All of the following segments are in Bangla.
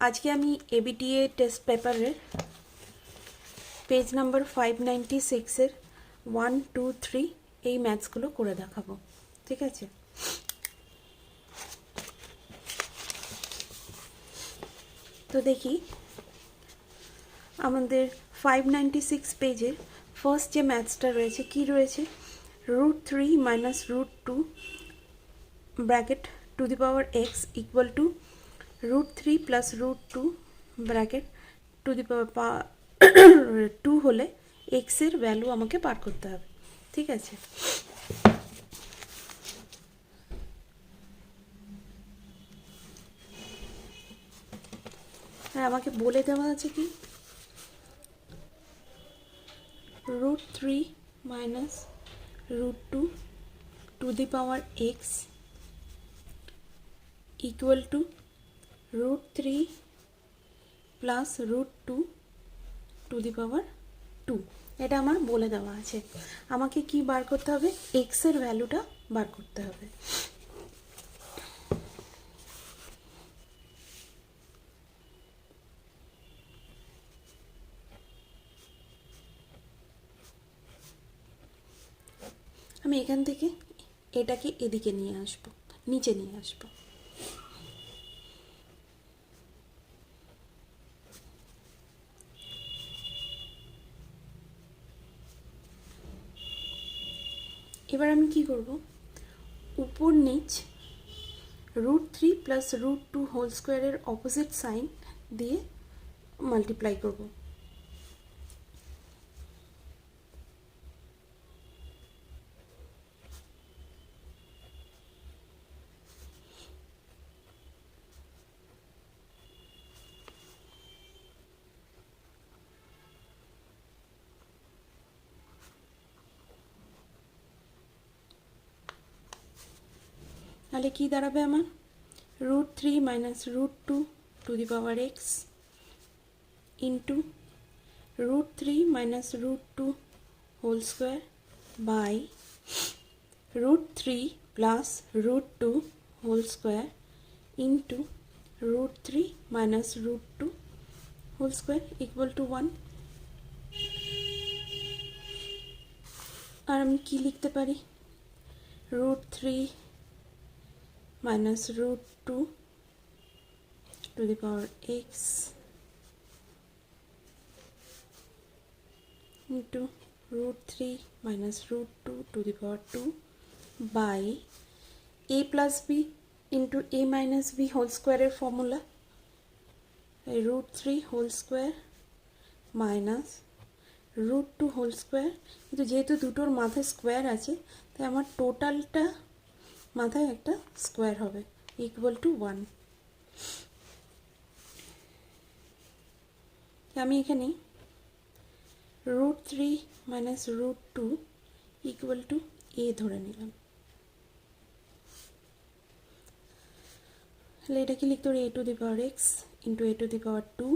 आज के आमी एबीटीए टेस्ट पेपारे पेज नम्बर 596 एर 1 2 3 এই ম্যাথসগুলো করে দেখাবো। ঠিক আছে, তো দেখি আমাদের 596 পেজের ফার্স্ট যে ম্যাথসটা রয়েছে কি রয়েছে, √3 minus √2 bracket to the power x equal to √3 plus √2 bracket to the power 2 হলে এক্স এর ভ্যালু আমাকে বার করতে হবে। ঠিক আছে, আর আমাকে বলে দেওয়া আছে কি √3 minus √2 to the power x equal to √3 plus √2 to the power 2। এটা আমার বলে দেওয়া আছে, আমাকে কি বার করতে হবে, এক্স এর ভ্যালুটা বার করতে হবে। আমি এখান থেকে এটাকে এদিকে নিয়ে আসব, নিচে নিয়ে আসব। এবার আমি কি করব, উপর নিচ √3 প্লাস √2 হোল স্কোয়ারের অপোজিট সাইন দিয়ে মাল্টিপ্লাই করব। তাহলে কি দাঁড়াবে আমার, √3 minus √2 to the power X into √3 minus √2 whole square by √3 plus √2 whole square into √3 minus √2 whole square equal to 1। আর আমি কি লিখতে পারি, √3 minus √2 to the power x into √3 minus √2 to the power 2 by a plus b into a minus b whole square এর formula √3 whole square minus √2 whole square, কিন্তু যেহেতু দুটোর মাথায় স্কোয়ার আছে তাই আমার টোটালটা মাথায় একটা স্কোয়ার হবে ইকুয়াল টু 1। আমি এখানে √3 মাইনাস √2 ইকুয়াল টু এ ধরে নিলাম। তাহলে এটা কি লিখতে পারি, a to the power X into a to the power 2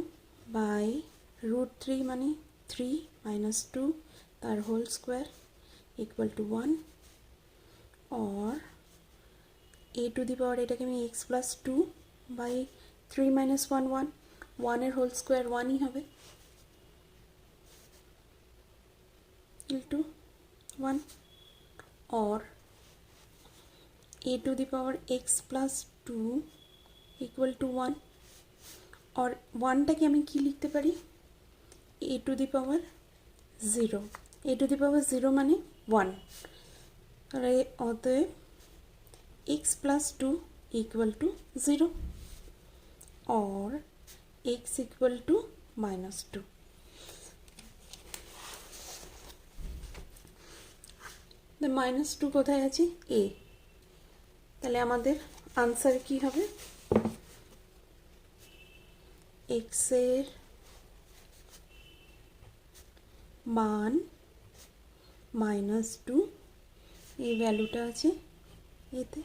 by √3 মানে 3 মাইনাস 2 তার হোল স্কোয়ার ইকুয়াল টু 1 और a টু দি পাওয়ার এটাকে আমি x প্লাস 2 বাই 3 মাইনাস 1 1 1 এর হোল স্কোয়ার 1ই হবে ইন্টু 1 और a to the power x plus 2 equal to 1 और 1টাকে আমি কি লিখতে পারি, a to the power 0, a to the power 0 মানে 1। তাহলে অতএব x plus 2 equal to 0 or x equal to minus 2। the minus 2 কোথায় আছে, a, তাহলে আমাদের আনসার কি হবে, x এর মান -2 এই ভ্যালুটা আছে এতে।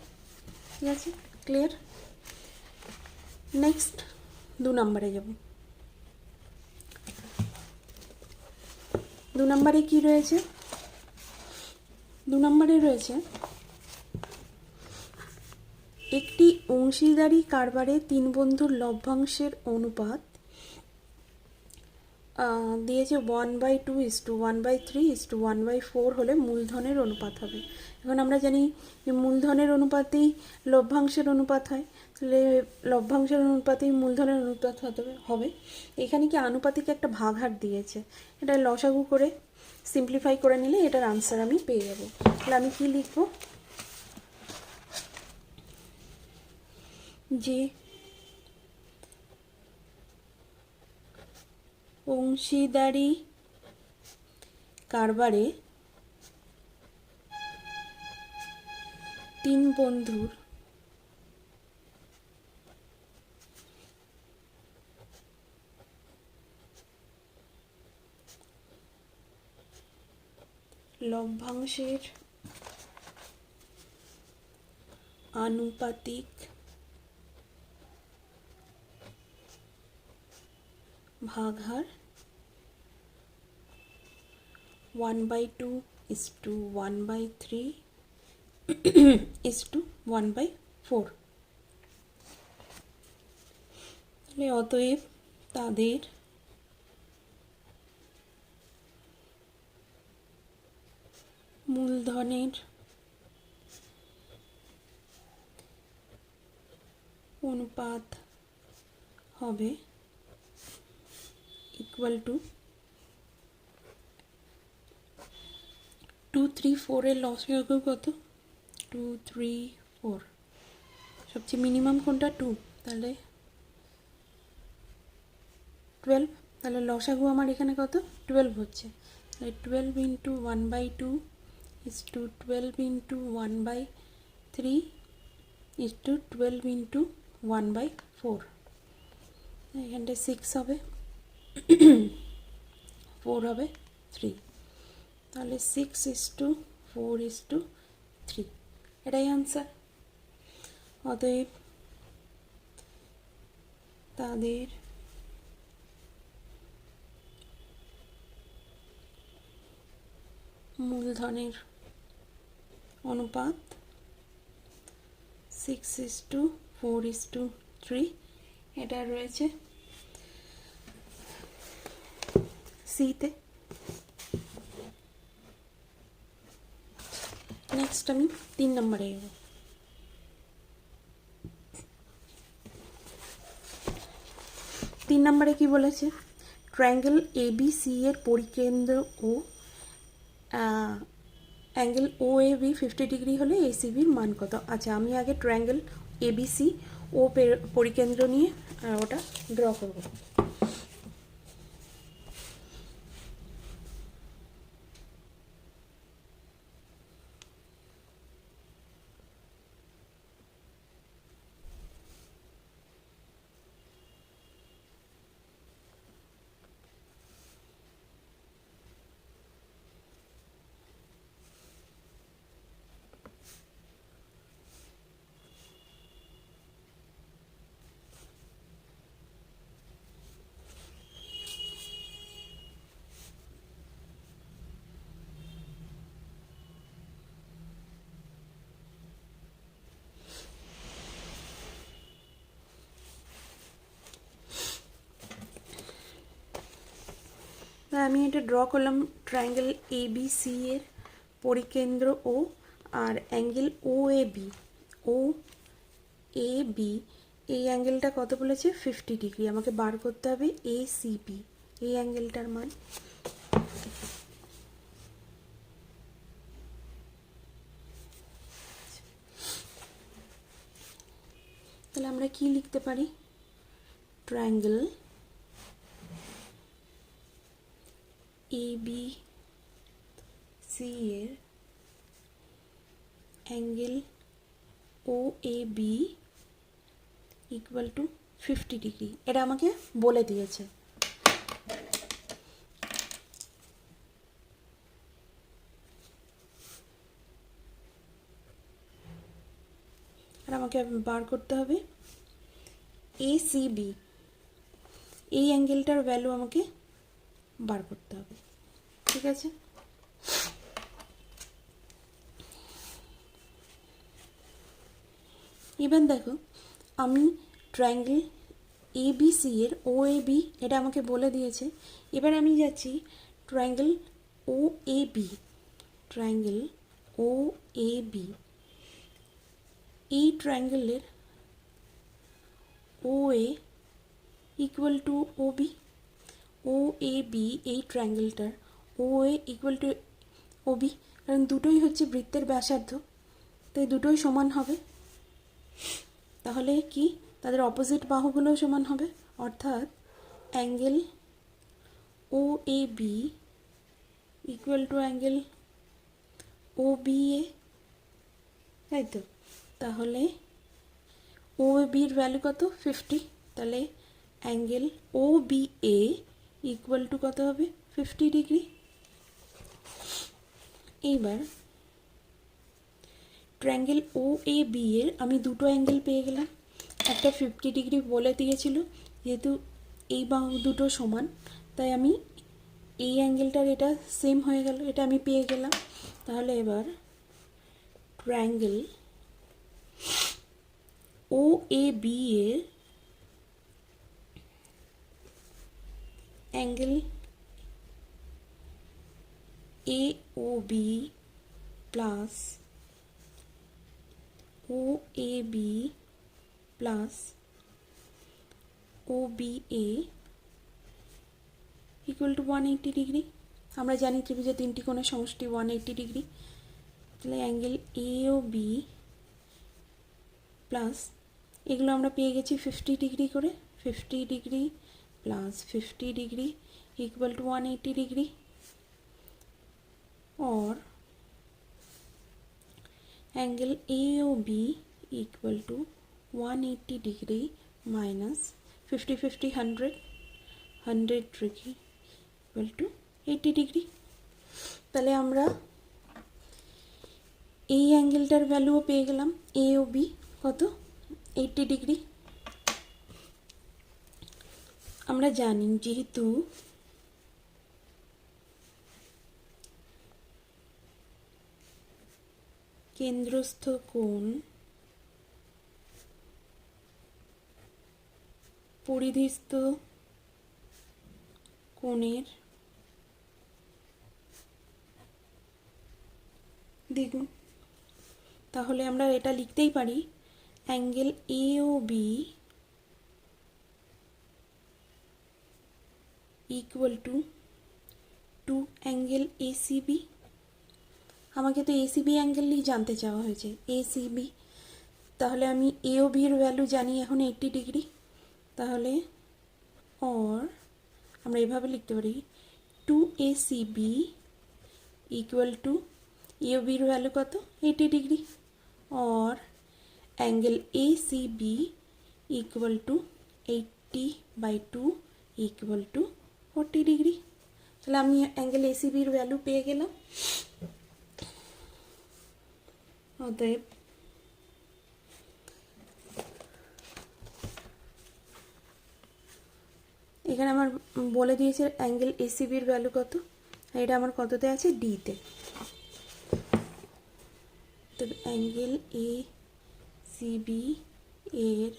ঠিক আছে, ক্লিয়ার। নেক্সট 2 নম্বরে যাব। 2 নম্বরে কি রয়েছে, 2 নম্বরে রয়েছে a একটি অংশীদারি কারবারে তিন বন্ধুর লভ্যাংশের অনুপাত দিয়েছে 1/2 1/3 1/4 হলে মূলধনের অনুপাত হবে। এখন আমরা জানি যে মূলধনের অনুপাতেই লভ্যাংশের অনুপাত হয়, তাহলে লভ্যাংশের অনুপাতেই মূলধনের অনুপাত হবে। এখানে কি আনুপাতিক একটা ভাগহার দিয়েছে, এটা লসাগু করে সিম্পলিফাই করে নিলে এটার আনসার আমি পেয়ে যাব। তাহলে আমি কি লিখব, যে অংশীদারি কারবারে তিন বন্ধুর লভ্যাংশের আনুপাতিক ভাগহার 1/2 1/3 1/4। তাহলে অতএব তাদের মূলধনের অনুপাত হবে ইকুয়াল টু 2 3 4 এর লসাগু কত, 2 3 4, সবচেয়ে মিনিমাম কোনটা 2, তাহলে 12, তাহলে লসাগু আমার এখানে কত 12 হচ্ছে। তাহলে 12 into 1/2 is to 12 into 1/3 is to 12 into 1/4, এখানটা 6 হবে 4 হবে 3, তাহলে 6:4:3, এটাই আনসার। অতএব তাদের মূলধনের অনুপাত 6:4:3, এটা রয়েছে সিতে। নেক্সট আমি 3 নম্বরে যাব। 3 নম্বরে কি বলেছে, ট্রায়াঙ্গেল ABC এর পরিকেন্দ্র ও অ্যাঙ্গেল OAB 50 ডিগ্রি হলে ACBর মান কত। আচ্ছা, আমি আগে ট্রায়াঙ্গেল ABC ও পরিকেন্দ্র নিয়ে ওটা ড্র করব। আমি এটা ড্র করলাম ট্রায়াঙ্গেল ABC এর পরিকেন্দ্র ও আর অ্যাঙ্গেল OAB এই অ্যাঙ্গেলটা কত বলেছে 50 ডিগ্রি। আমাকে বার করতে হবে ACB এই অ্যাঙ্গেলটার মান। তাহলে আমরা কি লিখতে পারি, ট্রায়াঙ্গেল ABC এর angle OAB equal to 50 degree, এটা আমাকে বলে দিয়েছে। আর আমাকে বার করতে হবে ACB এই অ্যাঙ্গেলটার ভ্যালু আমাকে বার করতে হবে। ঠিক আছে, এবার দেখো আমি ট্রায়াঙ্গেল ABC এর OAB এটা আমাকে বলে দিয়েছে। এবার আমি যাচ্ছি ট্রায়াঙ্গেল OAB, ট্রায়াঙ্গেল OAB, এই ট্রায়াঙ্গেলের OA equal to OB, OAB এই ট্রায়াঙ্গেলটার OA ইকুয়াল টু OB, কারণ দুটোই হচ্ছে বৃত্তের ব্যাসার্ধ, তাই দুটোই সমান হবে। তাহলে কি তাদের অপোজিট বাহুগুলোও সমান হবে, অর্থাৎ angle OAB equal to angle OBA, তাই তো। তাহলে OABর ভ্যালু কত? 50, তাহলে অ্যাঙ্গেল OBA ইকুয়াল টু কত হবে? 50 ডিগ্রি। এইবার ট্রায়াঙ্গেল OAB এর আমি দুটো অ্যাঙ্গেল পেয়ে গেলাম, একটা 50 ডিগ্রি বলে দিয়েছিল, যেহেতু এই বাহু দুটো সমান তাই আমি এই অ্যাঙ্গেলটার এটা সেম হয়ে গেল, এটা আমি পেয়ে গেলাম। তাহলে এবার ট্রায়াঙ্গেল OAB এর angle AOB plus OAB plus OBA equal to 180 degree. আমরা জানি ত্রিভুজের তিনটি কোণের সমষ্টি 180 ডিগ্রি। তাহলে অ্যাঙ্গেল AOB প্লাস এগুলো আমরা পেয়ে গেছি 50 ডিগ্রি করে, 50 degree plus 50 degree equal to 180 degree, और angle AOB equal to 180 degree minus 50 50 100 100 degree equal to 80 degree. তাহলে আমরা এই অ্যাঙ্গেলটার ভ্যালুও পেয়ে গেলাম, AOB কত? 80 ডিগ্রি। আমরা জানি যেহেতু কেন্দ্রস্থ কোণ পরিধিস্থ কোণের দ্বিগুণ, তাহলে আমরা এটা লিখতেই পারি angle AOB equal to angle ACB। আমাকে তো ACB অ্যাঙ্গেলই জানতে চাওয়া হয়েছে, ACB। তাহলে আমি AOBর ভ্যালু জানি এখন 80 ডিগ্রি, তাহলে और আমরা এভাবে লিখতে পারি 2ACB ইকুয়াল টু AOBর ভ্যালু কত? 80 ডিগ্রি, और angle ACB equal to 80/2 equal to 40 degree. তাহলে আমি অ্যাঙ্গেল ACBর ভ্যালু পেয়ে গেলাম। অতএব এখানে আমার বলে দিয়েছে অ্যাঙ্গেল ACBর ভ্যালু কত, এটা আমার কততে আছে? ডিতে। তবে অ্যাঙ্গেল ACB এর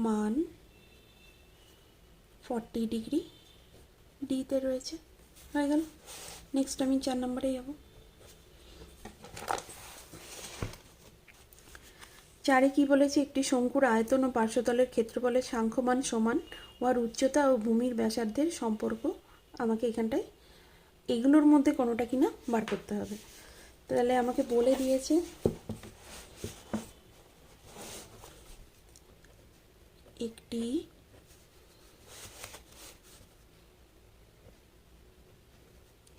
মান 40 ডিগ্রি ডিতে রয়েছে, হয়ে গেল। নেক্সট আমি 4 নম্বরে যাব। 4-এ কি বলেছে? একটি শঙ্কুর আয়তন ও পার্শ্বতলের ক্ষেত্রফলের সাংখ্যমান সমান ওর উচ্চতা ও ভূমির ব্যাসার্ধের সম্পর্ক আমাকে এখানটায় এগুলোর মধ্যে কোনোটা কিনা বার করতে হবে। তাহলে আমাকে বলে দিয়েছে একটি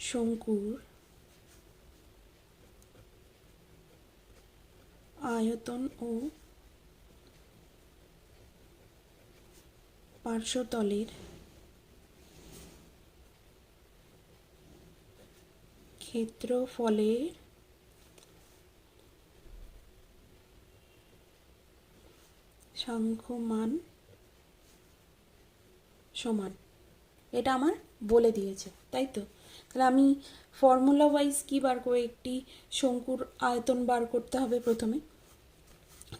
শঙ্কুর আয়তন ও পার্শ্বতলের ক্ষেত্রফলের সাংখ্যমান সমান, এটা আমার বলে দিয়েছে, তাই তো। তাহলে আমি ফর্মুলা ওয়াইজ কী বার করব? একটি শঙ্কুর আয়তন বার করতে হবে প্রথমে।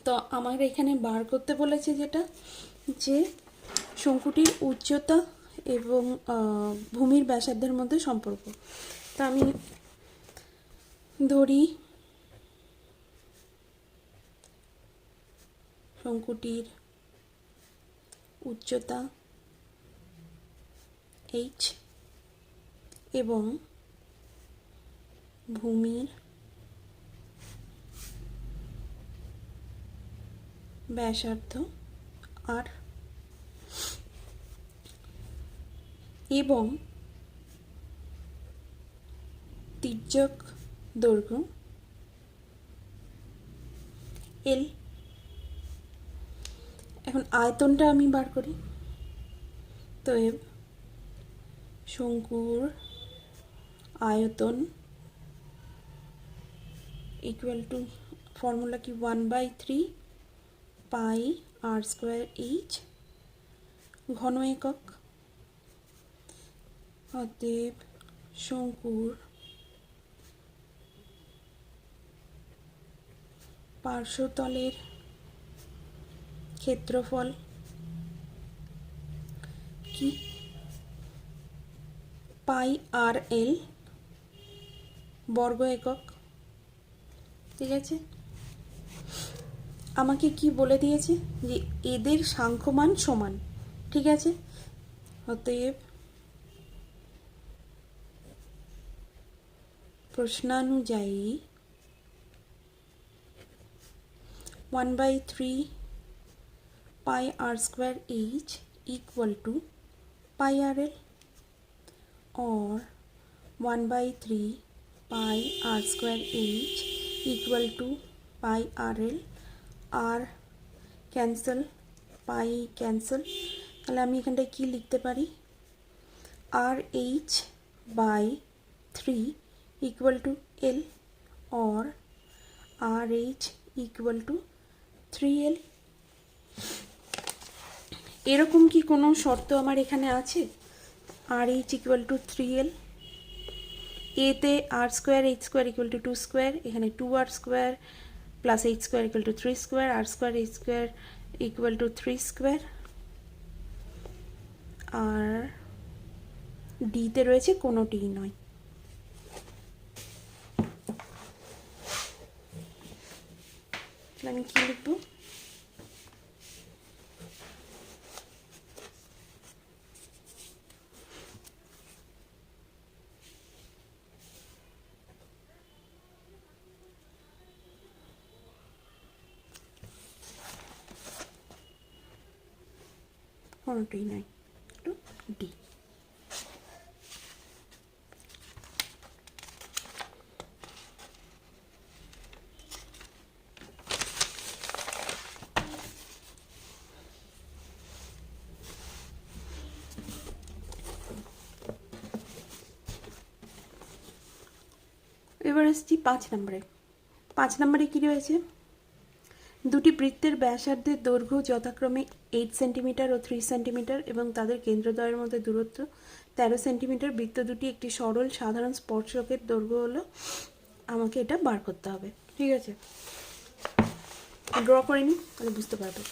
তো আমার এখানে বার করতে বলেছে যেটা, যে শঙ্কুটির উচ্চতা এবং ভূমির ব্যাসার্ধের মধ্যে সম্পর্ক। তো আমি ধরি শঙ্কুটির উচ্চতা h এবং ভূমির ব্যাসার্ধ r এবং তির্যক দৈর্ঘ্য l। এখন আয়তনটা আমি বার করি। তো শঙ্কুর আয়তন ইকুয়াল টু, ফর্মুলা কি, 1/3 পাই r স্কোয়ার h, ঘন একক। অতএব শঙ্কুর পার্শ্বতলের ক্ষেত্রফল কি, পাই আর এল বর্গ একক। ঠিক আছে, আমাকে কি বলে দিয়েছে, যে এদের সাংখ্যমান সমান। ঠিক আছে, অতএব প্রশ্নানুযায়ী 1/3 পাই আর square h equal to pi rl, or 1/3 pi r square h equal to pi rl, r cancel, pi cancel. তাহলে আমি এখানটায় কি লিখতে পারি, RH/3 equal to L, or RH equal to 3L। এরকম কি কোনো শর্ত আমার এখানে আছে, RH equal to 3L, এতে r square h square equal to 2 square, এখানে 2r square plus h square equal to 3 square, r square h square equal to 3 square, আর ডিতে রয়েছে কোনোটি নয়। আমি কি লিখব, কোনোটি নয়, ডি। এবার আসছি 5 নম্বরে। 5 নম্বরে কী রয়েছে, দুটি বৃত্তের ব্যাসার্ধের দৈর্ঘ্য যথাক্রমে 8 সেন্টিমিটার ও 3 সেন্টিমিটার এবং তাদের কেন্দ্রদ্বয়ের মধ্যে দূরত্ব 13 সেন্টিমিটার। বৃত্ত দুটি একটি সরল সাধারণ স্পর্শকের দৈর্ঘ্য হলো, আমাকে এটা বার করতে হবে। ঠিক আছে, ড্র করে নিই, তাহলে বুঝতে পারবে।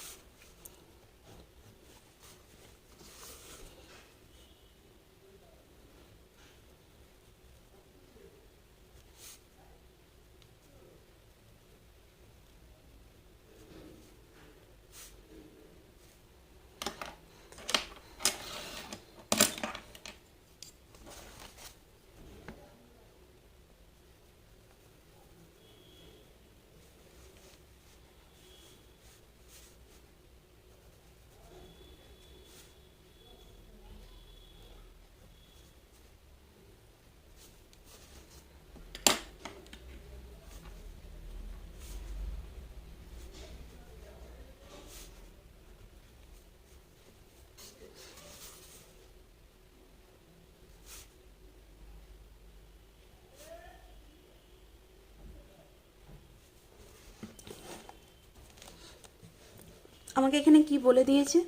আমাকে এখানে কি বলে দিয়েছে,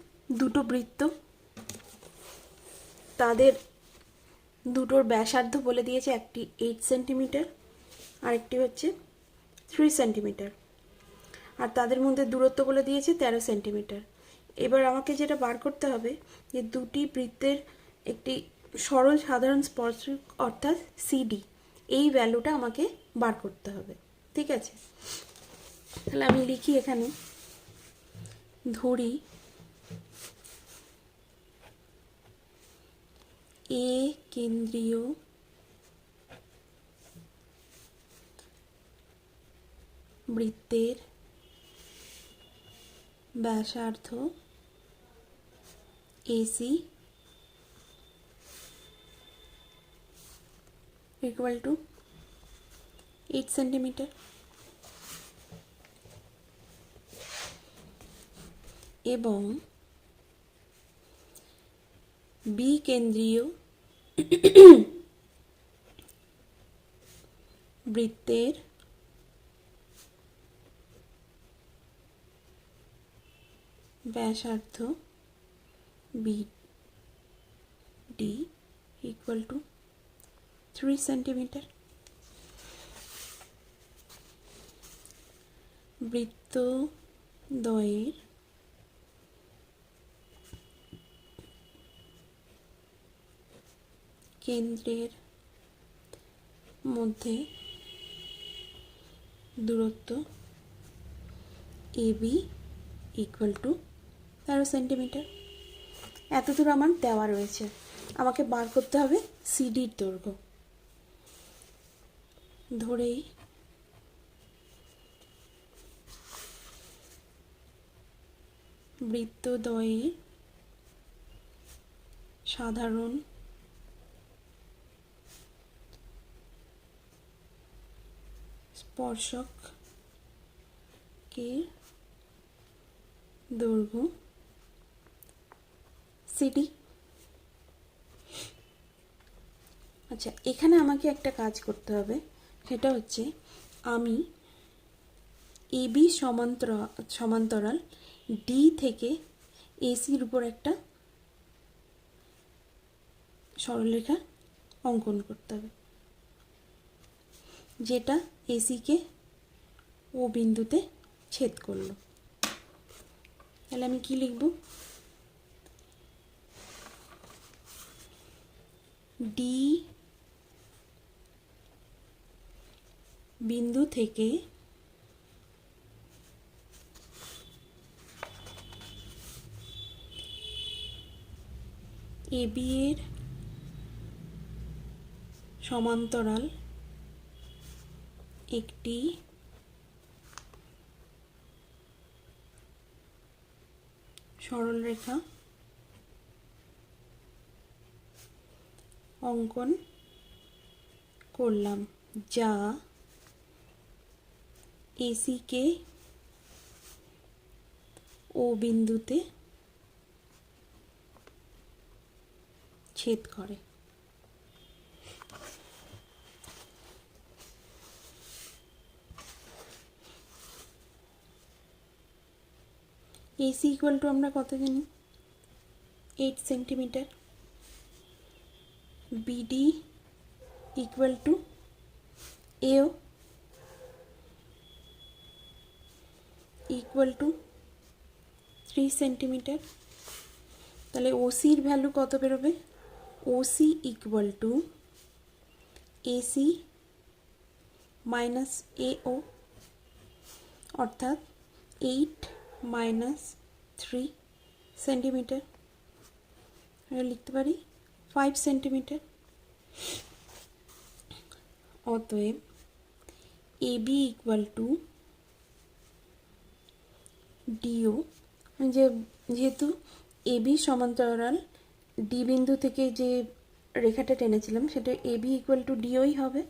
দুটো বৃত্ত, তাদের দুটোর ব্যাসার্ধ বলে দিয়েছে, একটি 8 সেন্টিমিটার আর একটি হচ্ছে 3 সেন্টিমিটার। আর তাদের মধ্যে দূরত্ব বলে দিয়েছে 13 সেন্টিমিটার। এবার আমাকে যেটা বার করতে হবে যে দুটি বৃত্তের একটি সরল সাধারণ স্পর্শক অর্থাৎ সিডি, এই ভ্যালুটা আমাকে বার করতে হবে। ঠিক আছে, তাহলে আমি লিখি এখানে, ধরি এ কেন্দ্রীয় বৃত্তের ব্যাসার্ধ AC equal to 8 সেন্টিমিটার এবং বি কেন্দ্রীয় বৃত্তের ব্যাসার্ধ BD equal to 3 সেন্টিমিটার। বৃত্তদ্বয়ের কেন্দ্রের মধ্যে দূরত্ব AB ইকুয়াল টু 13 সেন্টিমিটার। এত দূর আমার দেওয়া রয়েছে, আমাকে বার করতে হবে সিডির দৈর্ঘ্য। ধরেই বৃত্তদ্বয়ের সাধারণ স্পর্শকের দৈর্ঘ্য সিডি। আচ্ছা, এখানে আমাকে একটা কাজ করতে হবে, সেটা হচ্ছে আমি এবি সমান্তরাল ডি থেকে এসির উপর একটা সরলরেখা অঙ্কন করতে হবে, যেটা এসিকে ও বিন্দুতে ছেদ করলো। তাহলে আমি কি লিখব, ডি বিন্দু থেকে এবি এর সমান্তরাল একটি সরলরেখা অঙ্কন করলাম, যা এসিকে ও বিন্দুতে ছেদ করে। এসি ইকুয়াল টু আমরা কত জানি, 8 সেন্টিমিটার। বিডি ইকুয়াল টু এও ইকুয়াল টু 3 সেন্টিমিটার। তাহলে ওসির ভ্যালু কত বেরোবে, OC equal to AC minus এও, অর্থাৎ 8 মাইনাস 3 সেন্টিমিটার। লিখতে পারি 5 সেন্টিমিটার। অতএব এবি ইকুয়াল টু ডিও, যেহেতু এবি সমান্তরাল ডি বিন্দু থেকে যে রেখাটা টেনেছিলাম সেটা এবি ইকুয়াল টু ডিওই হবে।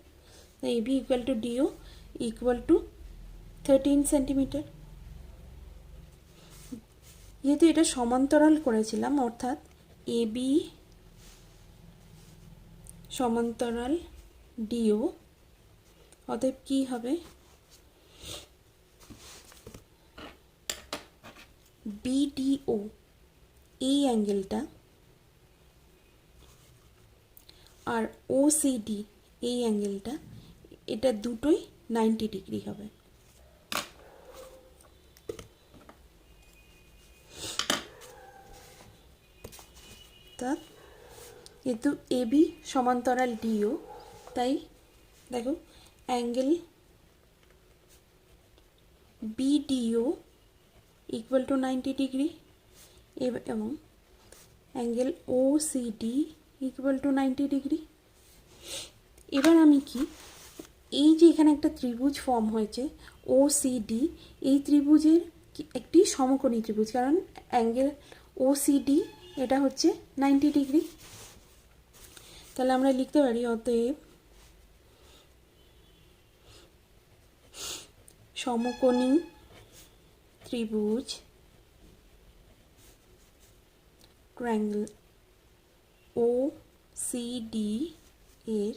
AB equal to DO equal to 13 centimetre. যেহেতু এটা সমান্তরাল করেছিলাম, অর্থাৎ এবি সমান্তরাল ডিও, অতএব কি হবে, বিডিও এই অ্যাঙ্গেলটা আর ওসিডি এই অ্যাঙ্গেলটা, এটা দুটোই 90 ডিগ্রি হবে। অর্থাৎ যেহেতু এবি সমান্তরাল ডিও, তাই দেখো angle BDO equal to 90 degree এবং angle OCD equal to 90 degree. এবার আমি কি এই যে এখানে একটা ত্রিভুজ ফর্ম হয়েছে ওসিডি, এই ত্রিভুজের একটি সমকোণী ত্রিভুজ, কারণ অ্যাঙ্গেল ওসিডি এটা হচ্ছে 90 ডিগ্রি। তাহলে আমরা লিখতে পারি অতএব সমকোণী ত্রিভুজ ট্রায়াঙ্গেল ওসিডি এর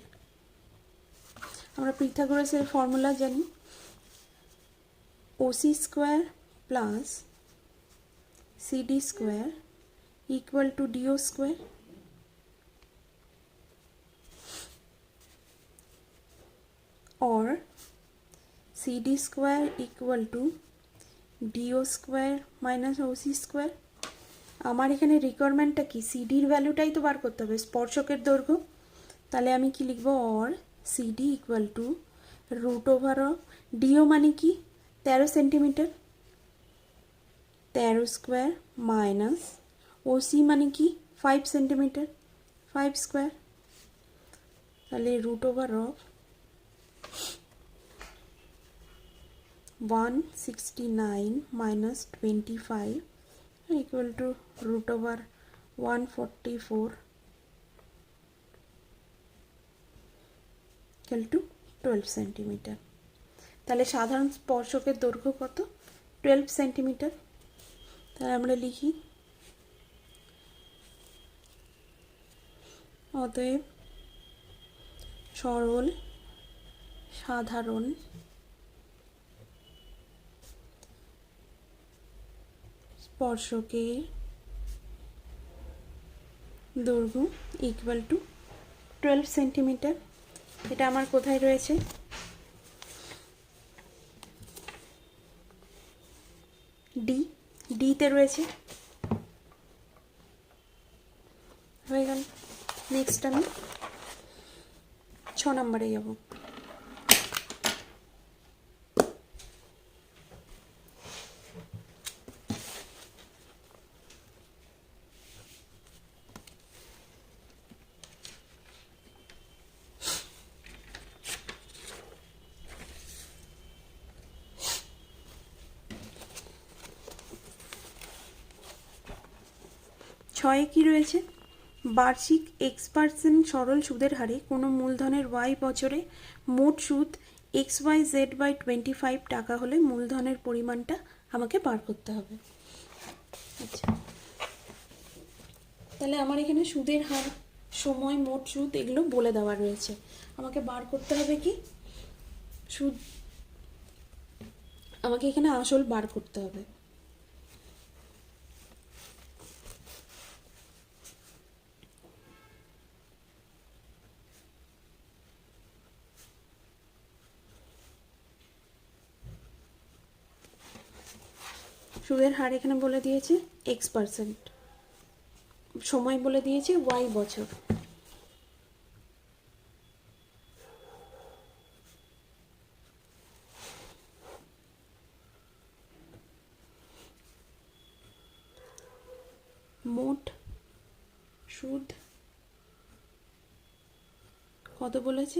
আমরা পিথাগোরাসের ফর্মুলা জানি, OC square plus CD square equal to DO square. or CD square equal to DO square minus OC square। আমার এখানে রিকোয়ারমেন্টটা কি, সিডির ভ্যালুটাই তো বার করতে হবে, স্পর্শকের দৈর্ঘ্য। তাহলে আমি কি লিখব, or CD equal to root over of DO মানে কি 13 সেন্টিমিটার, 13 স্কোয়ার মাইনাস OC মানে কি 5 সেন্টিমিটার, 5 স্কোয়ার। তাহলে root over of 169 minus 25 equal to root over 144 equal to 12 centimetre. তাহলে সাধারণ স্পর্শকের দৈর্ঘ্য কত, 12 সেন্টিমিটার। তাহলে আমরা লিখি অতএব সরল সাধারণ স্পর্শকের দৈর্ঘ্য ইকুয়াল টু 12 সেন্টিমিটার। এটা আমার কোথায় রয়েছে, ডিতে রয়েছে, হয়ে গেল। নেক্সট আমি 6 নম্বরে যাব। ছয়ে কি রয়েছে, বার্ষিক X% সরল সুদের হারে কোনো মূলধনের Y বছরে মোট সুদ XYZ/25 টাকা হলে মূলধনের পরিমাণটা আমাকে বার করতে হবে। আচ্ছা, তাহলে আমার এখানে সুদের হার, সময়, মোট সুদ এগুলো বলে দেওয়া রয়েছে। আমাকে বার করতে হবে কি সুদ, আমাকে এখানে আসল বার করতে হবে। সুদের হার এখানে বলে দিয়েছে X%, সময় বলে দিয়েছে Y বছর। মোট সুদ কত বলেছে,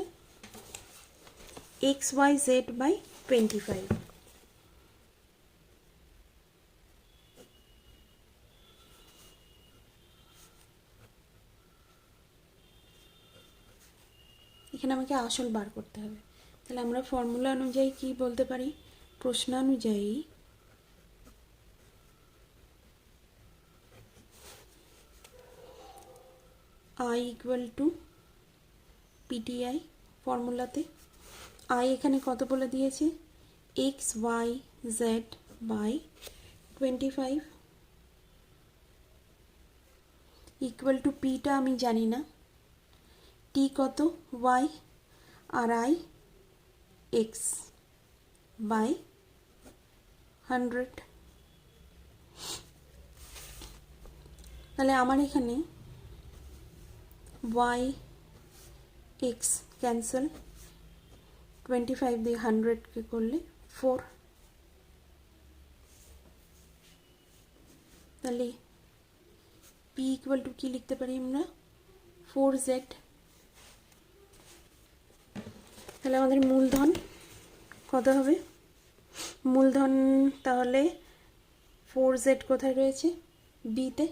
XYZ/25। এখানে আমাকে আসল বার করতে হবে। তাহলে আমরা ফর্মুলা অনুযায়ী কি বলতে পারি, প্রশ্নানুযায়ী I equal to PTI। ফর্মুলাতে I এখানে কত বলে দিয়েছে, XYZ/25 ইকুয়াল টু Pটা আমি জানি না, T কত Y আর I X/100। তাহলে আমার এখানে ওয়াই এক্স ক্যান্সেল, 25 দিয়ে 100কে করলে 4, তাহলে পি ইকুয়াল টু কী লিখতে পারি আমরা 4z। তাহলে আমাদের মূলধন কত হবে? মূলধন তাহলে 4z কোথায় রয়েছে? বিতে,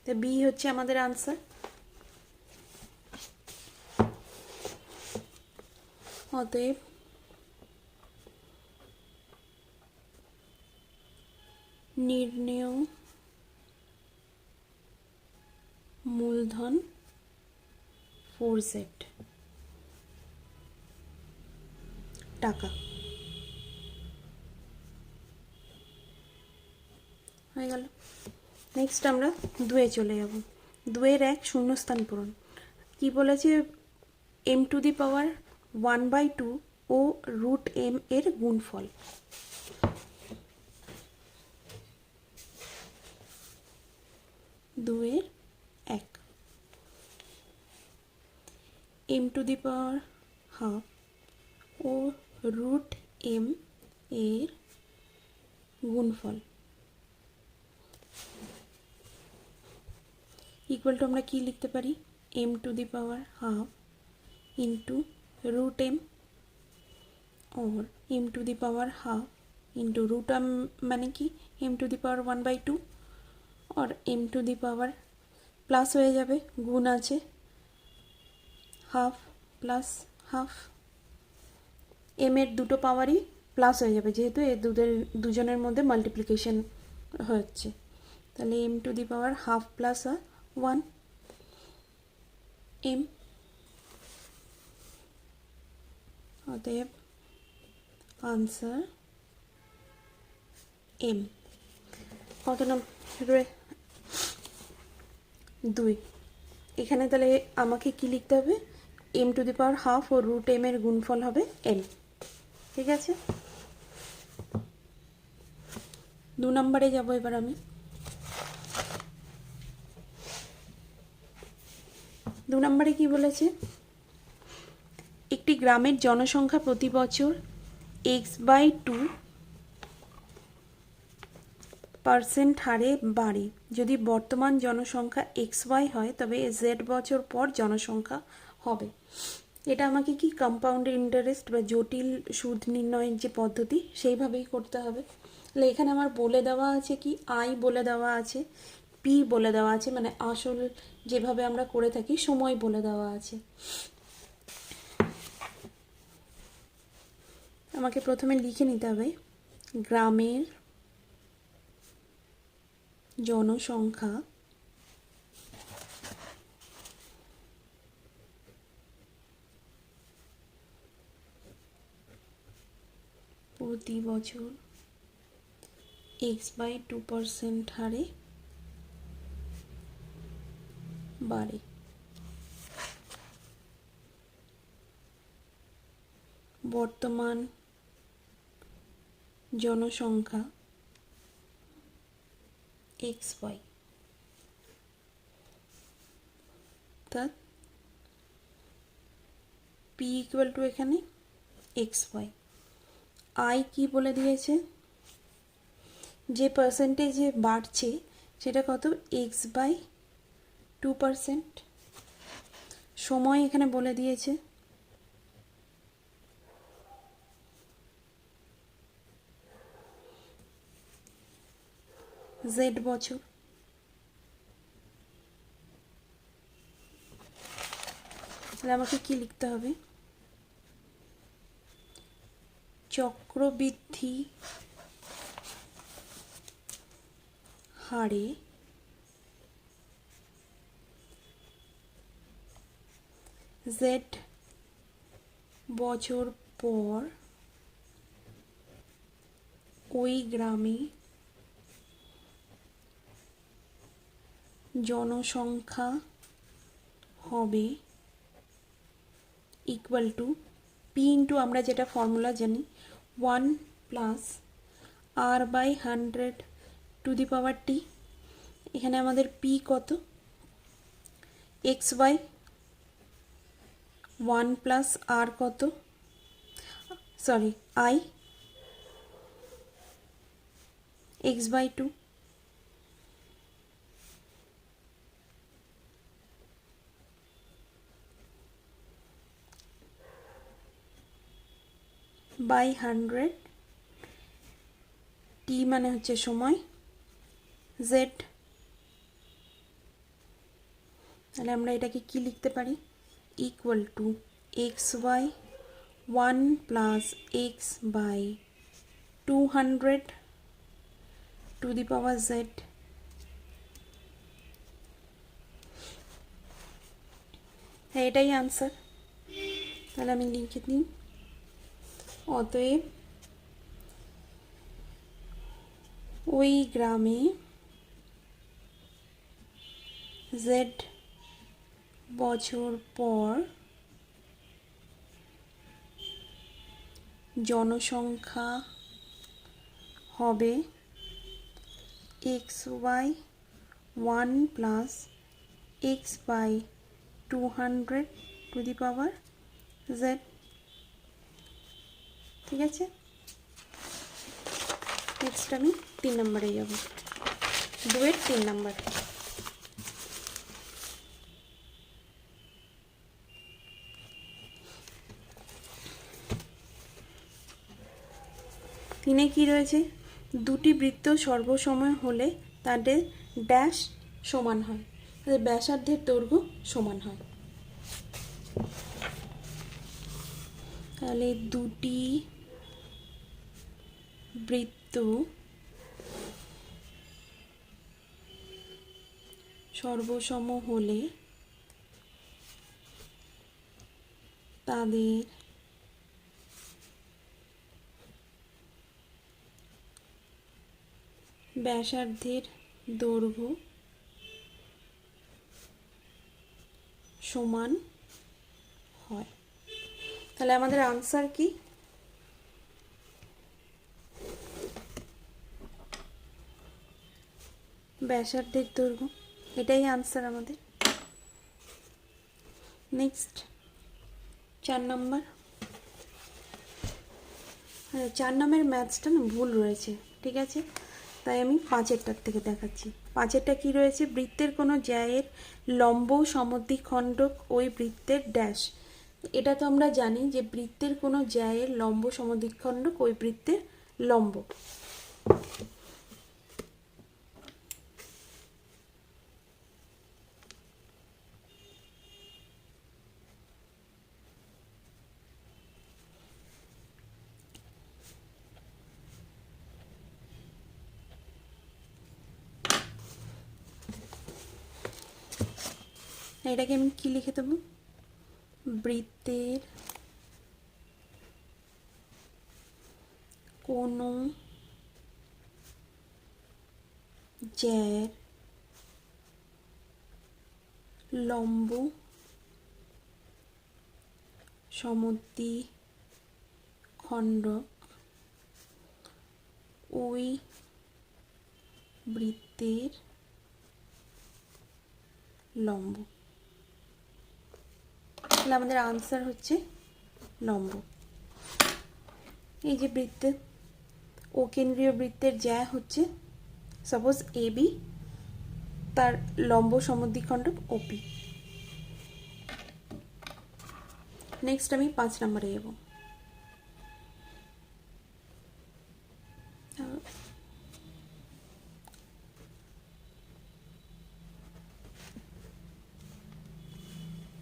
তো বি হচ্ছে আমাদের আনসার। অতএব নির্ণেয় মূলধন 4z টাকা হয়ে গেল। নেক্সট আমরা 2-এ চলে যাব। 2-এর 1 শূন্যস্থান পূরণ। কি বলেছে? m⁴ 1/2 ও √m এর গুণফল। দুয়ের 1 m⁴ ও √m এর গুণফল ইকুয়াল টু আমরা কি লিখতে পারি? m⁴ ইন্টু √m और m⁴ इंटू √m মানে কি m⁴ 1/2 और m⁴ প্লাস হয়ে যাবে, গুণ আছে, হাফ প্লাস হাফ, m এর দুটো পাওয়ারই প্লাস হয়ে যাবে যেহেতু এ দুজনের মধ্যে মাল্টিপ্লিকেশন হচ্ছে। তাহলে m⁴ প্লাস 1 m, অতএব আনসার m। কত নম্বর? 2। এখানে তাহলে আমাকে কি লিখতে হবে? m⁴ ও √m এর গুণফল হবে m। ঠিক আছে, 2 নম্বরে যাব এবার আমি। 2 নম্বরে কি বলেছে? একটি গ্রামের জনসংখ্যা প্রতি বছর x/2% হারে বাড়ে। যদি বর্তমান জনসংখ্যা xy হয় তবে z বছর পর জনসংখ্যা হবে। এটা আমাকে কি কম্পাউন্ড ইন্টারেস্ট বা জটিল সুদ নির্ণয়ের যে পদ্ধতি সেইভাবেই করতে হবে। তাহলে এখানে আমার বলে দেওয়া আছে কি আই বলে দেওয়া আছে, পি বলে দেওয়া আছে, মানে আসল যেভাবে আমরা করে থাকি সময় বলে দেওয়া আছে। আমাকে প্রথমে লিখে নিতে হবে গ্রামের জনসংখ্যা প্রতি বছর x/2% হারে বাড়ে। বর্তমান জনসংখ্যা xy, অর্থাৎ p ইকুয়াল টু এখানে xy। আই কি বলে দিয়েছে? যে পার্সেন্টেজে বাড়ছে সেটা কত? x/2%। সময় এখানে বলে দিয়েছে z বছর। তাহলে আমাকে কি লিখতে হবে? চক্রবৃদ্ধি হারে z বছর পর ওই গ্রামে জনসংখ্যা হবে ইকুয়াল টু পি ইন্টু আমরা যেটা ফর্মুলা জানি 1 প্লাস r/100⁻t। এখানে আমাদের পি কত? xy ওয়ান প্লাস আর কত, sorry I X by two by 100, T মানে হচ্ছে সময়, জেড, তাহলে আমরা এটাকে কি লিখতে পারি, equal to X Y 1 plus X by 200 to the power Z. হ্যাঁ এটাই আনসার, তাহলে আমি লিখে দিই, অতএব ওই গ্রামে জেড বছর পর জনসংখ্যা হবে X Y 1 plus X by 200 to the power Z. ঠিক আছে, নেক্সট আমি 3 নম্বরে যাব, 2-এর 3 নম্বর। তিনে কি রয়েছে, দুটি বৃত্ত সর্বসময় হলে তাদের ড্যাশ সমান হয়, তাদের ব্যাসার্ধের দৈর্ঘ্য সমান হয়। তাহলে দুটি বৃত্ত সর্বসম হলে তাদের ব্যাসার্ধের দৈর্ঘ্য সমান হয়। তাহলে আমাদের আনসার কি, ব্যাসার্ধের দৈর্ঘ্য, এটাই আনসার আমাদের। নেক্সট 4 নম্বর। 4 নম্বরের ম্যাথসটা না ভুল রয়েছে, ঠিক আছে, তাই আমি 5-এরটার থেকে দেখাচ্ছি। 5-এরটা কি রয়েছে, বৃত্তের কোনো জ্যায়ের লম্ব সমদ্বিখণ্ডক ওই বৃত্তের ড্যাশ। এটা তো আমরা জানি যে বৃত্তের কোনো জ্যায়ের লম্ব সমদ্বিখণ্ডক ওই বৃত্তের লম্ব। এটাকে আমি কি লিখে দেবো, বৃত্তের কোনো জ্যায়ের লম্ব সমদ্বিখণ্ডক ওই বৃত্তের লম্ব। তাহলে আমাদের আনসার হচ্ছে লম্ব। এই যে বৃত্তের ও কেন্দ্রীয় বৃত্তের জ্যা হচ্ছে সাপোজ এ বি, তার লম্ব সমদ্বিখণ্ডক ওপি। নেক্সট আমি 5 নম্বরে যাব।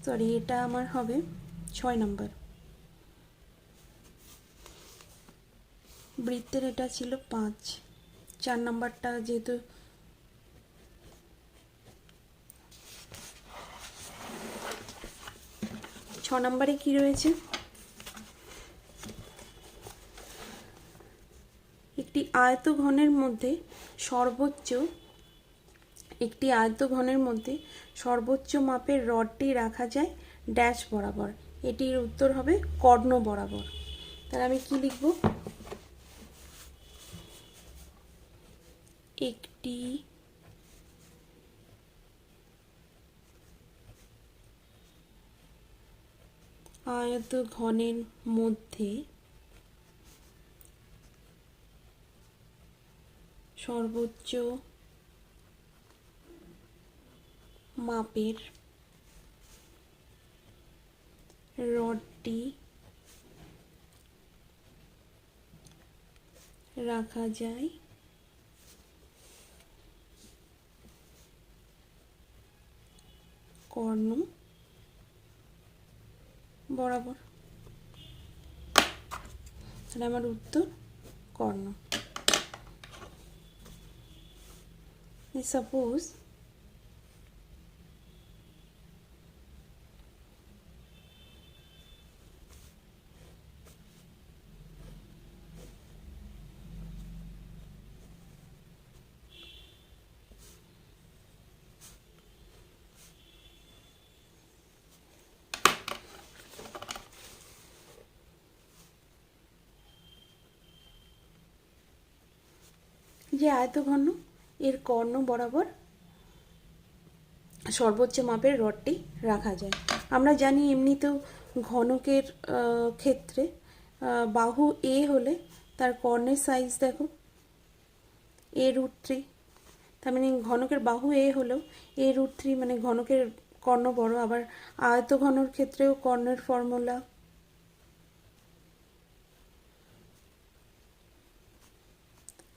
সরি, এটা আমার হবে 6 নম্বর। বৃত্তের এটা ছিল 5, 4 নম্বরটা যেহেতু ছ নম্বরে কি রয়েছে, একটি আয়তঘনের মধ্যে সর্বোচ্চ মাপের রডটি রাখা যায় ড্যাশ বরাবর। এটির উত্তর হবে কর্ণ বরাবর। তাহলে আমি কি লিখব, একটি আয়ত ঘনের মধ্যে সর্বোচ্চ মাপের রডটি রাখা যায় কর্ণ বরাবর। তাহলে আমার উত্তর কর্ণ। সাপোজ যে আয়তঘন এর কর্ণ বরাবর সর্বোচ্চ মাপের রডটি রাখা যায়। আমরা জানি এমনিতেও ঘনকের ক্ষেত্রে বাহু এ হলে তার কর্ণের সাইজ দেখো a√3, তার মানে ঘনকের বাহু এ হলেও a√3 মানে ঘনকের কর্ণ বড়। আবার আয়তঘনর ক্ষেত্রেও কর্ণের ফর্মুলা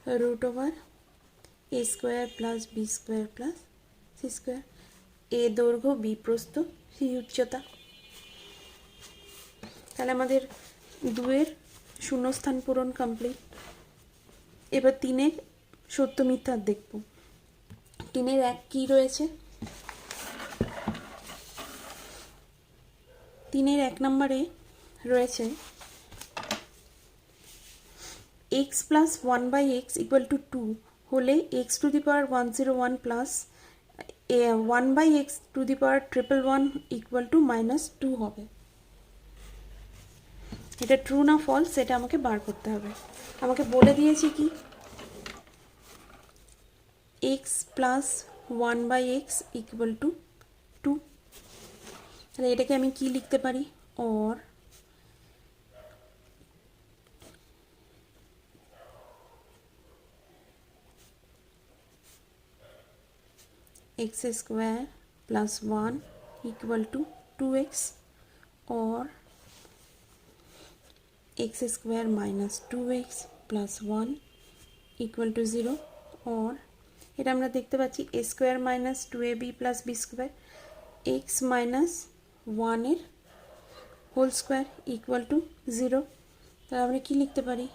√a² + b² + c²। এ দৈর্ঘ্য, বি প্রস্থ, সি উচ্চতা। তাহলে আমাদের 2-এর শূন্যস্থান পূরণ কমপ্লিট। এবার 3-এর সত্য মিথ্যা দেখব। 3-এর 1 কি রয়েছে? 3-এর 1 নম্বরে রয়েছে x + 1/x = 2 হলে x⁴101 + 1/x⁴111 = -2 হবে। এটা ট্রু না ফলস সেটা আমাকে বার করতে হবে। আমাকে বলে দিয়েছি কি x + 1/x = 2। তাহলে এটাকে আমি কি লিখতে পারি? or x² + 1 = 2x or x² - 2x + 1 = 0 or এটা আমরা দেখতে পাচ্ছি a² - 2ab + b² x - 1 এর হোল স্কোয়ার = 0। তাহলে আমরা কি লিখতে পারি?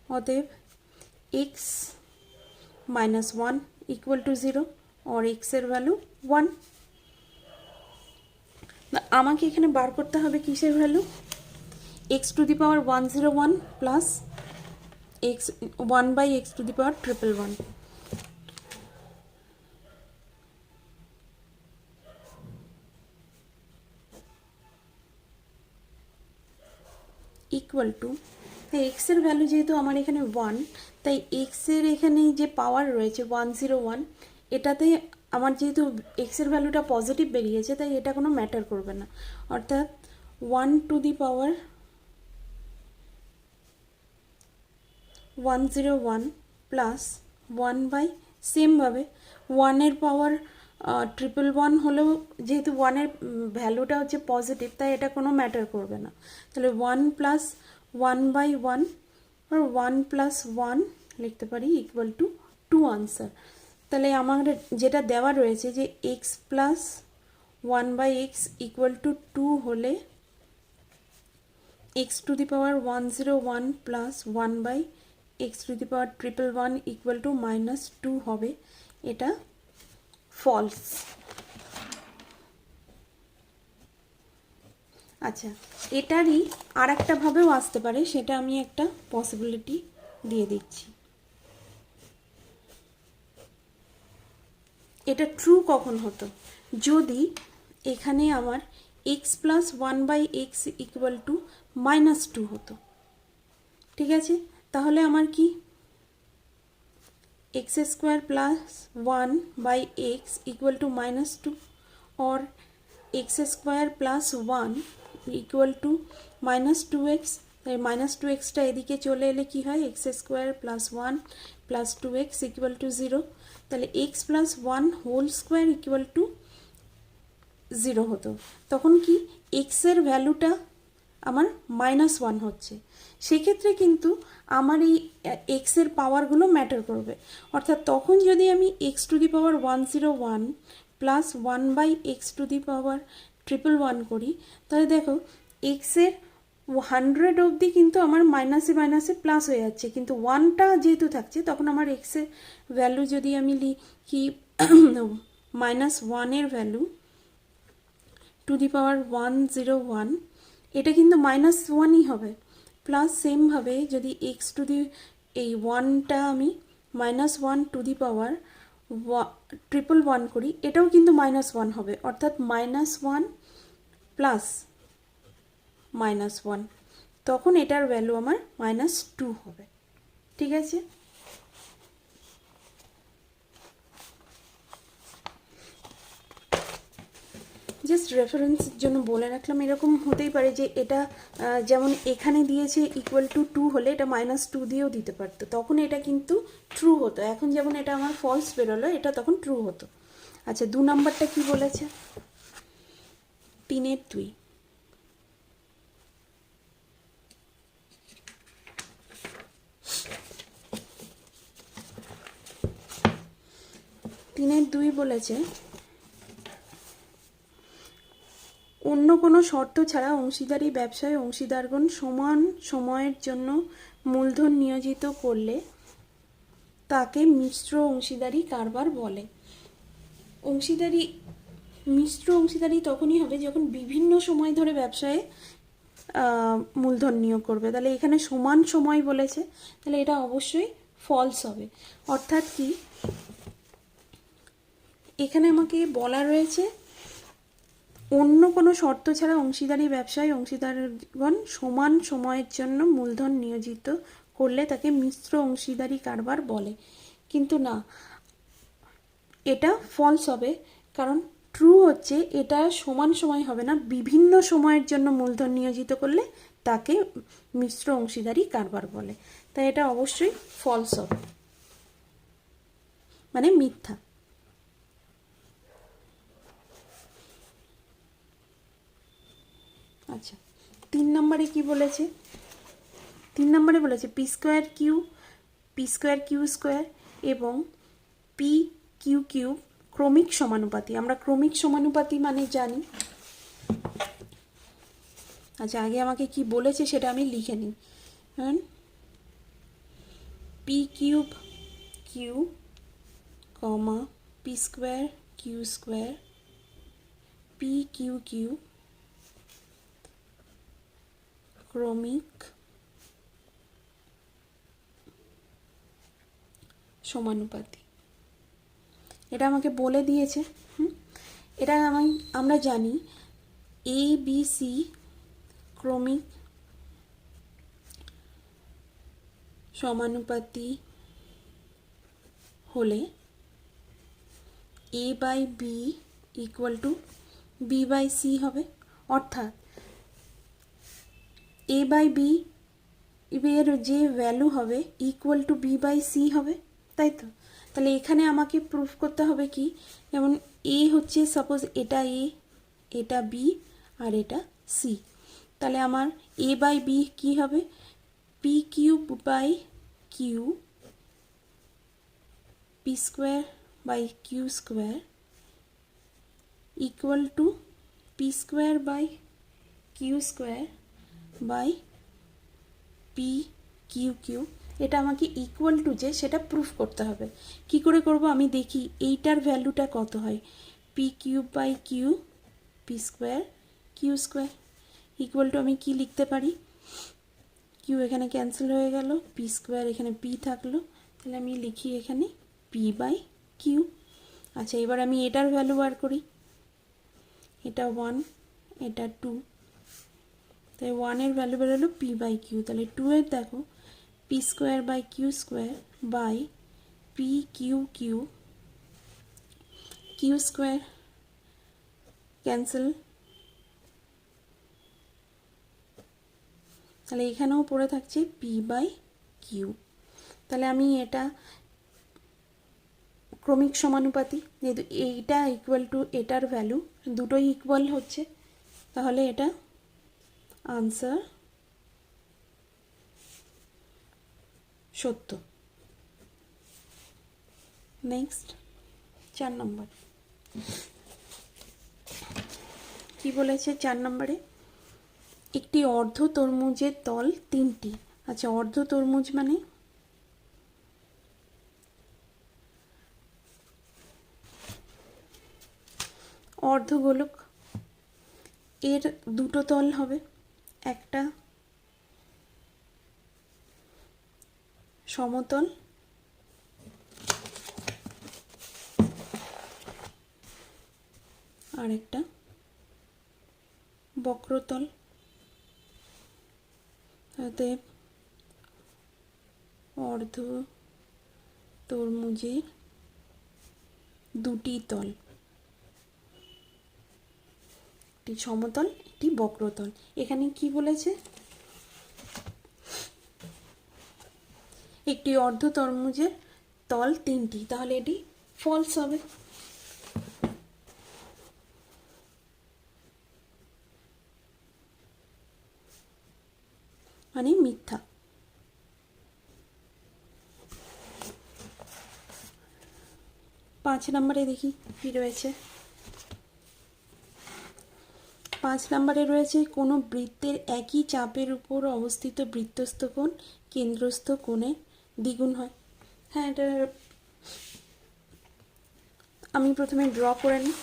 অতএব x - 1 = 0 और x এর ভ্যালু 1। আমাকে এখানে বার করতে হবে কিসের value? x⁴101 + x 1/x⁴111 equal to, x এর ভ্যালু যেহেতু আমার এখানে 1, তাই এক্স এর এখানে যে পাওয়ার রয়েছে 101, এটাতে আমার যেহেতু এক্স এর ভ্যালুটা পজিটিভ বেরিয়েছে তাই এটা কোনো ম্যাটার করবে না। অর্থাৎ 1⁴101 + 1/ সেমভাবে 1-এর পাওয়ার 111 হলেও যেহেতু 1-এর ভ্যালুটা হচ্ছে পজিটিভ তাই এটা কোনো ম্যাটার করবে না। তাহলে 1 + 1/1 আর 1 + 1 লিখতে পারি = 2 আনসার। তাহলে আমার যেটা দেওয়া রয়েছে যে x + 1/x = 2 হলে x⁴101 + 1/x⁴111 = -2 হবে। এটা ফলস। আচ্ছা, এটারই আর একটা ভাবেও আসতে পারে, সেটা আমি একটা পসিবিলিটি দিয়ে দিচ্ছি। এটা ট্রু কখন হতো? যদি এখানে আমার x + 1/x = -2 হতো। ঠিক আছে, তাহলে আমার কি x² + 1/x = -2 or x² + 1 equal to minus two x, তাই মাইনাস টু এক্সটা এদিকে চলে এলে কি হয়, x square plus one plus two x equal to zero, তাহলে x plus one whole square equal to zero হতো। তখন কি এক্সের ভ্যালুটা আমার মাইনাস ওয়ান হচ্ছে, সেক্ষেত্রে কিন্তু আমার এই এক্সের পাওয়ারগুলো ম্যাটার করবে। অর্থাৎ তখন যদি আমি x two the power 101 plus 1/x⁴ করি, তাহলে দেখো এক্সের 100 অবধি কিন্তু আমার মাইনাসে মাইনাসে প্লাস হয়ে যাচ্ছে, কিন্তু ওয়ানটা যেহেতু থাকছে তখন আমার এক্সের ভ্যালু যদি আমি লিখি মাইনাস ওয়ানের ভ্যালু টু দি পাওয়ার 101, এটা কিন্তু মাইনাস ওয়ানই হবে। প্লাস সেমভাবে যদি এক্স টু দি এই ওয়ানটা আমি মাইনাস ওয়ান টু দি পাওয়ার 111 করি, এটাও কিন্তু মাইনাস ওয়ান হবে। অর্থাৎ minus one plus minus one, তখন এটার ভ্যালু আমার মাইনাস টু হবে। ঠিক আছে, জাস্ট রেফারেন্সের জন্য বলে রাখলাম। এরকম হতেই পারে যে এটা যেমন এখানে দিয়েছে ইকুয়াল টু টু হলে এটা মাইনাস টু দিয়েও দিতে পারতো, তখন এটা কিন্তু ট্রু হতো। এখন যেমন এটা আমার ফলস বেরোলো, এটা তখন ট্রু হতো। আচ্ছা, 2 নাম্বারটা কি বলেছে, 3/2। তিনের দুই বলেছে অন্য কোনো শর্ত ছাড়া অংশীদারি ব্যবসায় অংশীদারগণ সমান সময়ের জন্য মূলধন নিয়োজিত করলে তাকে মিশ্র অংশীদারি কারবার বলে। মিশ্র অংশীদারি তখনই হবে যখন বিভিন্ন সময় ধরে ব্যবসায় মূলধন নিয়োগ করবে। তাহলে এখানে সমান সময় বলেছে, তাহলে এটা অবশ্যই ফলস হবে। অর্থাৎ কি, এখানে আমাকে বলা রয়েছে অন্য কোনো শর্ত ছাড়া অংশীদারি ব্যবসায় অংশীদারগণ সমান সময়ের জন্য মূলধন নিয়োজিত করলে তাকে মিশ্র অংশীদারি কারবার বলে। কিন্তু না, এটা ফলস হবে, কারণ ট্রু হচ্ছে এটা সমান সময় হবে না, বিভিন্ন সময়ের জন্য মূলধন নিয়োজিত করলে তাকে মিশ্র অংশীদারি কারবার বলে। তাই এটা অবশ্যই ফলস হবে, মানে মিথ্যা। আচ্ছা, 3 নম্বরে কি বলেছে, 3 নম্বরে বলেছে পি স্কোয়ার কিউ স্কোয়ার এবং পি কিউ কিউব ক্রমিক সমানুপাতি। আমরা ক্রমিক সমানুপাতি মানে জানি। আচ্ছা, আগে আমাকে কি বলেছে সেটা আমি লিখে নিই। P cube Q comma P square Q square P Q Q ক্রমিক সমানুপাতি। এটা আমাকে বলে দিয়েছে। এটা আমরা জানি এ বি সি ক্রমিক সমানুপাতি হলে A by B equal to B by C হবে। অর্থাৎ এ বাই বি এর যে ভ্যালু হবে equal to B by C হবে, তাই তো? তাহলে এখানে আমাকে প্রুফ করতে হবে কি, যেমন এ হচ্ছে সাপোজ এটা এ, এটা বি আর এটা সি, তাহলে আমার এ বাই বি কী হবে, P cube by Q P square by Q square equal to P square by Q square by P Q Q. এটা আমাকে ইকুয়াল টু যে সেটা প্রুফ করতে হবে। কি করে করব আমি দেখি, এইটার ভ্যালুটা কত হয়, P cube by Q P square Q square equal to আমি কি লিখতে পারি, কিউ এখানে ক্যান্সেল হয়ে গেল, পি স্কোয়ার এখানে পি থাকলো, তাহলে আমি লিখি এখানে পি বাই কিউ। আচ্ছা, এবার আমি এটার ভ্যালু বার করি, এটা 1 এটা 2, তাই 1-এর ভ্যালু বেরোলো পি বাই কিউ। তাহলে 2-এর দেখো P square by Q square by P Q Q, Q square cancel তাহলে এখানেও পড়ে থাকছে P/Q। তাহলে আমি এটা ক্রমিক সমানুপাতি, যেহেতু এইটা ইকুয়াল টু এটার ভ্যালু দুটোই ইকুয়াল হচ্ছে, তাহলে এটা আনসার সত্য। নেক্সট 4 নম্বর কি বলেছে? 4 নম্বরে একটি অর্ধ তরমুজের তল 3টি। আচ্ছা, অর্ধ তরমুজ মানে অর্ধগোলক, এর দুটো তল হবে, একটা সমতল আর একটা বক্রতল। অতএব অর্ধ তরমুজের দুটি তল, একটি সমতল একটি বক্রতল। এখানে কি বলেছে? একটি অর্ধ তরমুজের তল 3টি, তাহলে এটি ফলস হবে। মানে মিথ্যা। 5 নম্বরে দেখি কি রয়েছে। 5 নম্বরে রয়েছে কোনো বৃত্তের একই চাপের উপর অবস্থিত বৃত্তস্থ কোণ কেন্দ্রস্থ কোণের দ্বিগুণ হয়। হ্যাঁ, এটা আমি প্রথমে ড্র করে নিই।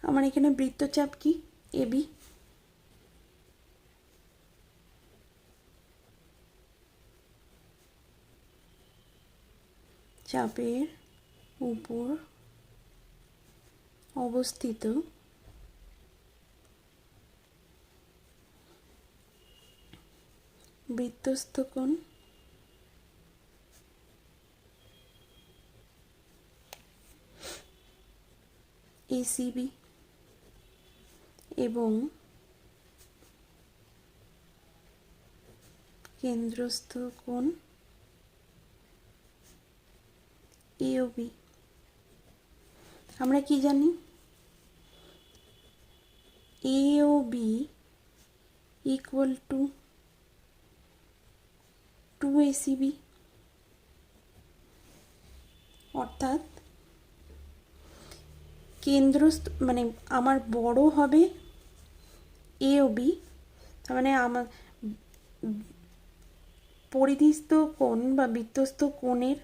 আমার এখানে বৃত্তচাপ কি? এবি। চাপের উপর অবস্থিত বৃত্তস্থ কোণ এসিবি এবং কেন্দ্রস্থ কোণ এওবি। আমরা কি জানি? এওবি ইকুয়াল টু 2ACB, অর্থাৎ কেন্দ্রস্থ মানে আমার বড় হবে এওবি, তার মানে আমার পরিধিস্থ কোণ বা বৃত্তস্থ কোণের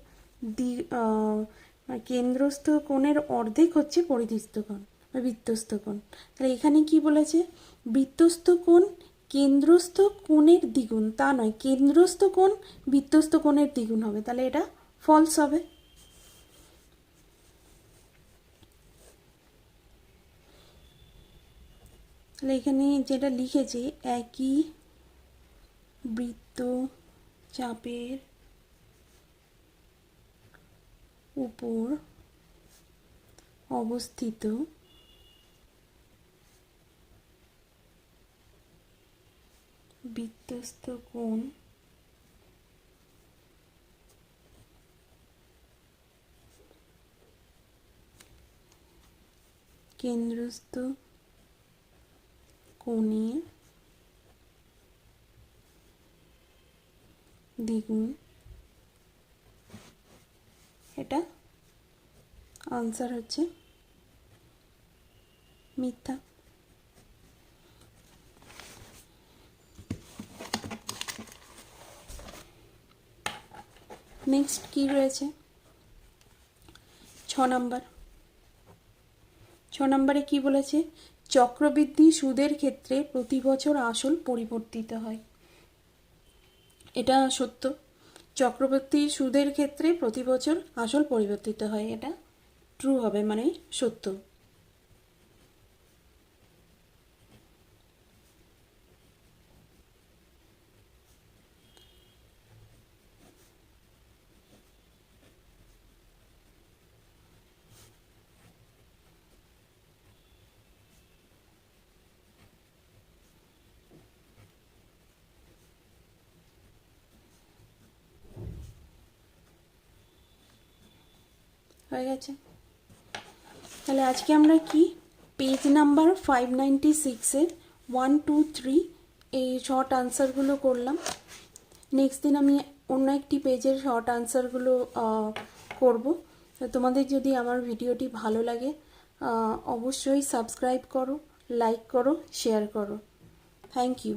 কেন্দ্রস্থ কোণের অর্ধেক হচ্ছে পরিধিস্থ কোণ বা বৃত্তস্থ কোণ। তাহলে এখানে কি বলেছে? বৃত্তস্থ কোণ কেন্দ্রস্থ কোণের দ্বিগুণ, তা নয়, কেন্দ্রস্থ কোণ বৃত্তস্থ কোণের দ্বিগুণ হবে, তাহলে এটা ফলস হবে। তাহলে এখানে যেটা লিখেছে, একই বৃত্ত চাপের উপর অবস্থিত বৃত্তস্থ কোণ কেন্দ্রস্থ কোণের দ্বিগুণ। এটা আনসার হচ্ছে মিথ্যা। নেক্সট কি রয়েছে 6 নাম্বার। 6 নম্বরে কি বলেছে, চক্রবৃদ্ধি সুদের ক্ষেত্রে প্রতি বছর আসল পরিবর্তিত হয়। এটা সত্য, চক্রবৃদ্ধি সুদের ক্ষেত্রে প্রতি বছর আসল পরিবর্তিত হয়, এটা ট্রু হবে, মানে সত্য। হয়ে গেছে। তাহলে আজকে আমরা কি পেজ নাম্বার 596-এর 1, 2, 3 এই শর্ট আনসারগুলো করলাম। নেক্সট দিন আমি অন্য একটি পেজের শর্ট আনসারগুলো করব। তো তোমাদের যদি আমার ভিডিওটি ভালো লাগে অবশ্যই সাবস্ক্রাইব করো, লাইক করো, শেয়ার করো। Thank you.